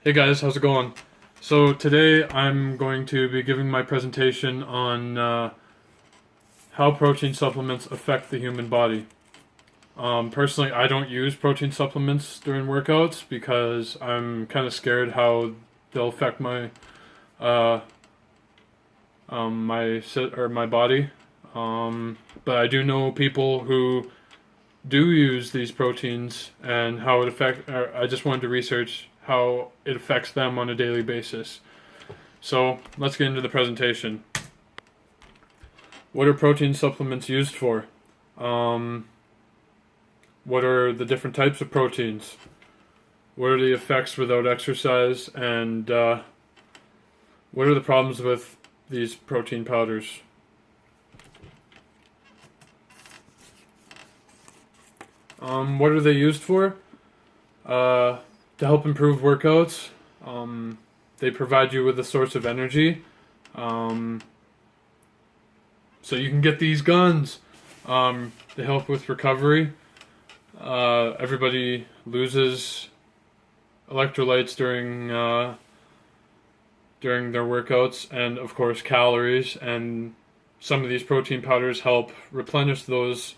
Hey guys, how's it going? So today I'm going to be giving my presentation on how protein supplements affect the human body. Personally, I don't use protein supplements during workouts because I'm kind of scared how they'll affect uh, my body. But I do know people who do use these proteins and how it affect. Or I just wanted to research how it affects them on a daily basis. So let's get into the presentation. What are protein supplements used for? What are the different types of proteins? What are the effects without exercise? And what are the problems with these protein powders? What are they used for? To help improve workouts. They provide you with a source of energy. Um, so you can get these guns. They help with recovery. Everybody loses electrolytes during their workouts, and of course calories. And some of these protein powders help replenish those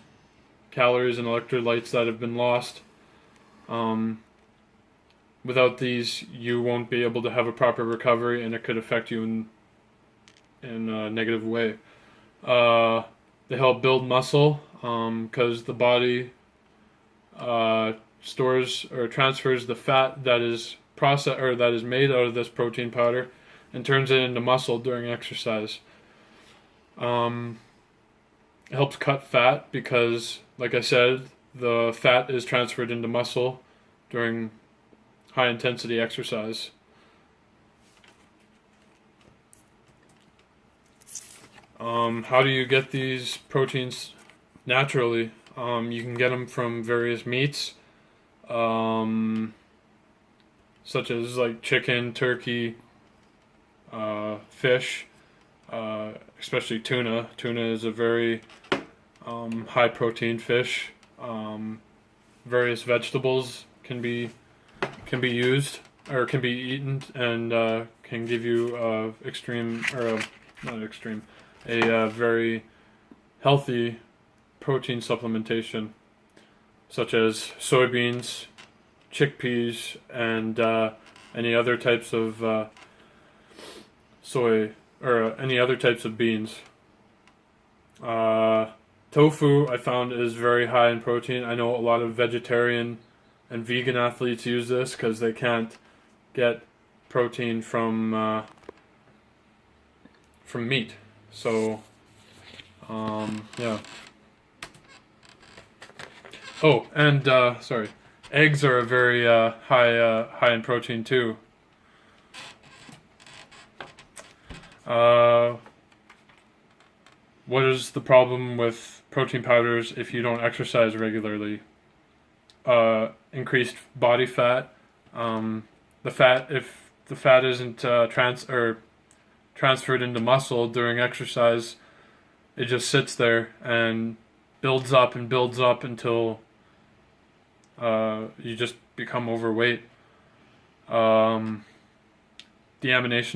calories and electrolytes that have been lost. Without these, you won't be able to have a proper recovery, and it could affect you in a negative way. They help build muscle because the body stores or transfers the fat that is processed or that is made out of this protein powder and turns it into muscle during exercise. It helps cut fat because, like I said, the fat is transferred into muscle during high intensity exercise. How do you get these proteins naturally? You can get them from various meats, such as like chicken, turkey, fish, especially tuna. Tuna is a very high protein fish. Various vegetables can be used or can be eaten and can give you extreme or not extreme, a very healthy protein supplementation, such as soybeans, chickpeas, and any other types of soy or any other types of beans. Tofu, I found, is very high in protein. I know a lot of vegetarian and vegan athletes use this because they can't get protein from meat. So, yeah. Oh, and sorry, eggs are a very high in protein too. Uh, what is the problem with protein powders if you don't exercise regularly? Increased body fat. If the fat isn't transferred into muscle during exercise, it just sits there and builds up and builds up until you just become overweight. Deamination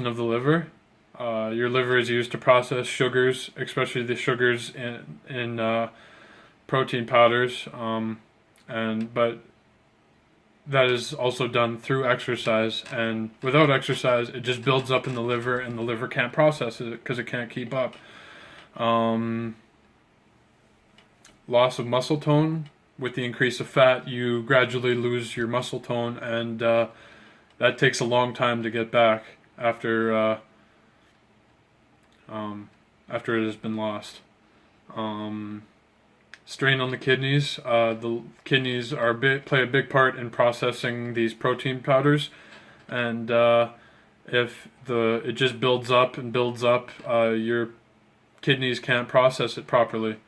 of the liver. Your liver is used to process sugars, especially the sugars in protein powders. But that is also done through exercise, and without exercise it just builds up in the liver and the liver can't process it because it can't keep up. Loss of muscle tone. With the increase of fat, you gradually lose your muscle tone, and that takes a long time to get back after after it has been lost. Strain on the kidneys. The kidneys play a big part in processing these protein powders, and if it just builds up and builds up, your kidneys can't process it properly.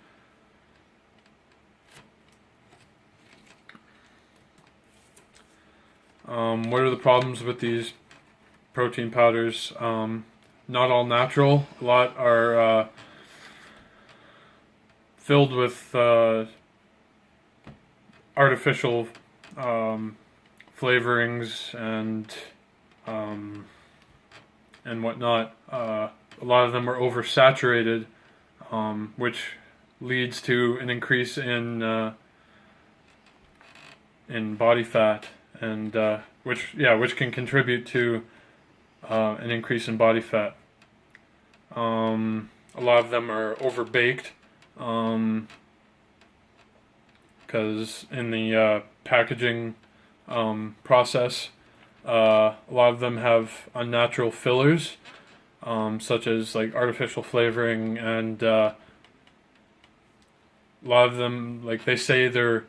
What are the problems with these protein powders? Not all natural. A lot are filled with artificial flavorings and and whatnot. A lot of them are oversaturated, which leads to an increase in body fat, and which can contribute to an increase in body fat. A lot of them are overbaked, because in the packaging process, a lot of them have unnatural fillers, such as like artificial flavoring, and a lot of them, like, they say they're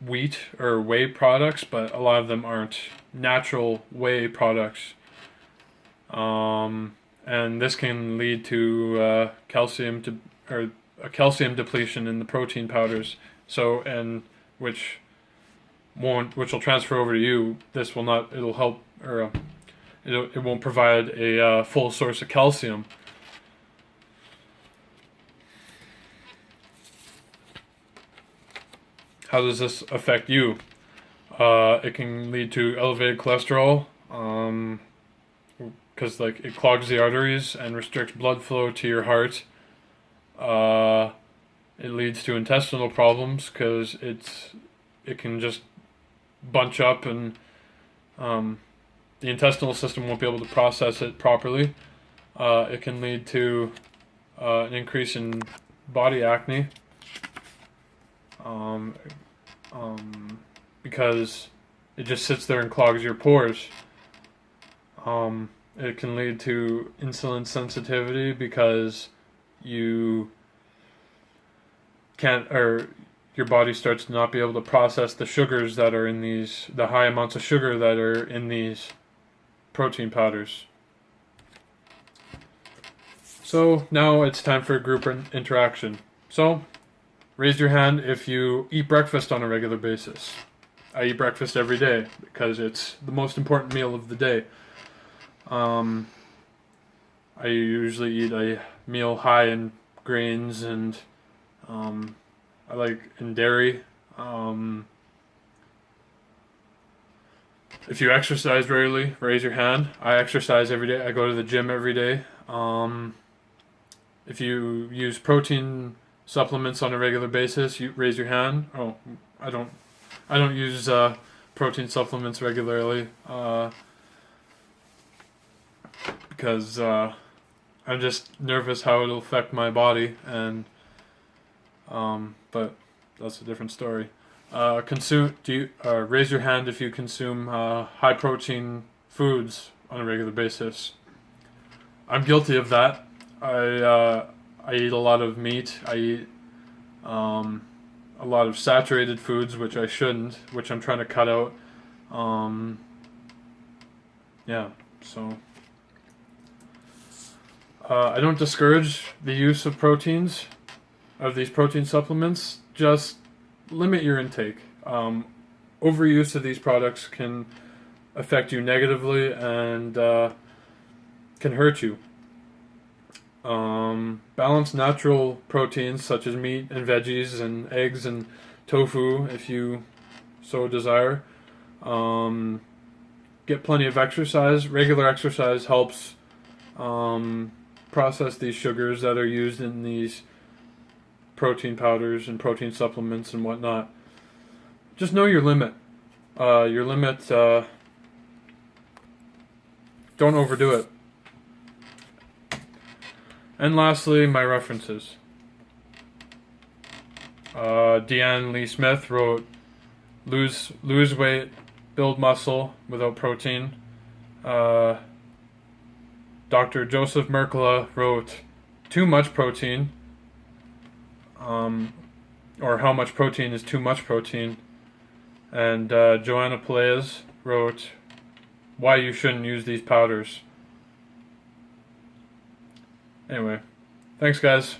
wheat or whey products, but a lot of them aren't natural whey products. And this can lead to a calcium depletion in the protein powders. So, and which will transfer over to you. This will not. It'll help, or it won't provide a full source of calcium. How does this affect you? It can lead to elevated cholesterol, because like it clogs the arteries and restricts blood flow to your heart. It leads to intestinal problems because it can just bunch up, and the intestinal system won't be able to process it properly. It can lead to an increase in body acne, because it just sits there and clogs your pores. It can lead to insulin sensitivity because you can't, or your body starts to not be able to process the sugars that are in the high amounts of sugar that are in these protein powders. So now it's time for a group interaction. So raise your hand if you eat breakfast on a regular basis. I eat breakfast every day because it's the most important meal of the day. I usually eat a meal high in grains and I like in dairy. If you exercise regularly, raise your hand. I exercise every day. I go to the gym every day. If you use protein supplements on a regular basis, you raise your hand. Oh, I don't use protein supplements regularly because I'm just nervous how it'll affect my body, and but that's a different story. Raise your hand if you consume high protein foods on a regular basis. I'm guilty of that. I eat a lot of meat. I eat a lot of saturated foods, which I shouldn't, which I'm trying to cut out. So I don't discourage the use of these protein supplements. Just limit your intake. Overuse of these products can affect you negatively and can hurt you. Balance natural proteins such as meat and veggies and eggs and tofu if you so desire. Get plenty of exercise. Regular exercise helps process these sugars that are used in these protein powders and protein supplements and whatnot. Just know your limit. Don't overdo it. And lastly, my references. Deanne Lee Smith wrote Lose Weight, Build Muscle Without Protein. Dr. Joseph Mercola wrote Too Much Protein, or How Much Protein is Too Much Protein. And Joanna Pelaez wrote Why You Shouldn't Use These Powders. Anyway, thanks guys.